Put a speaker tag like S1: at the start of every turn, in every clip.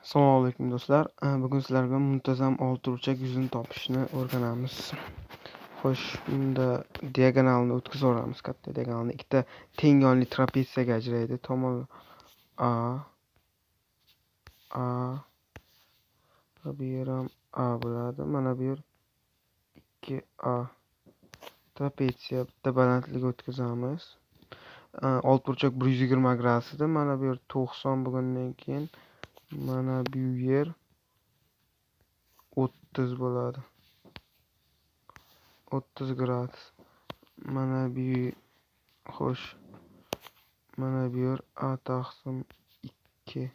S1: Assalomu alaykum do'stlar. Bugun sizlarga muntazam oltiburchak yuzini topishni o'rganamiz. Xo'sh, bunda diagonalni o'tkazaveramiz. Katta diagonalni ikkita teng yonli trapetsiyaga ajraydi. Tomon A va bu yer ham A bo'ladi. Mana bu yer 2A trapetsiya bitta balandlikka o'tkazamiz. Oltiburchak 120 gradusda. Mana bu yer 90 bo'lgandan keyin mana bu yer 30 bo'ladi. 30 gradus. Mana bu xo'sh. Mana bu yer A taqsim 2.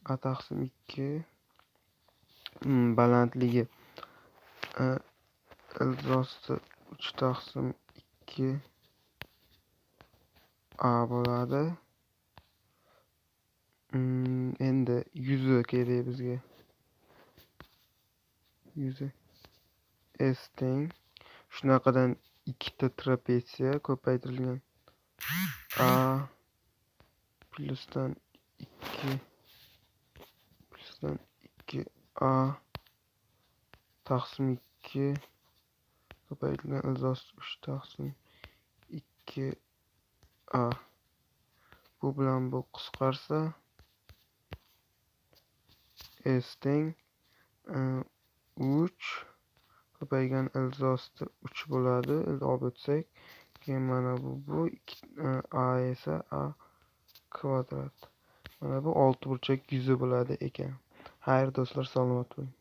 S1: A taqsim 2 balandligi ildizosi 3 taqsim 2 A bo'ladi. Endi yuzi kerak bizga. Yuzi S teng. Shunaqadan ikkita trapetsiya ko'paytirilgan. A plusdan 2 A taqsim 2 ko'paytirilgan ildizosi 3 taqsim 2 A. Bu bilan bu qisqarsa S teng 3 ko'paygan ildizosi 3 bo'ladi. Endi olib o'tsak, keyin mana bu A esa A kvadrat. Mana bu oltiburchak yuzi bo'ladi ekan. Xayr do'stlar, salomat bo'ling.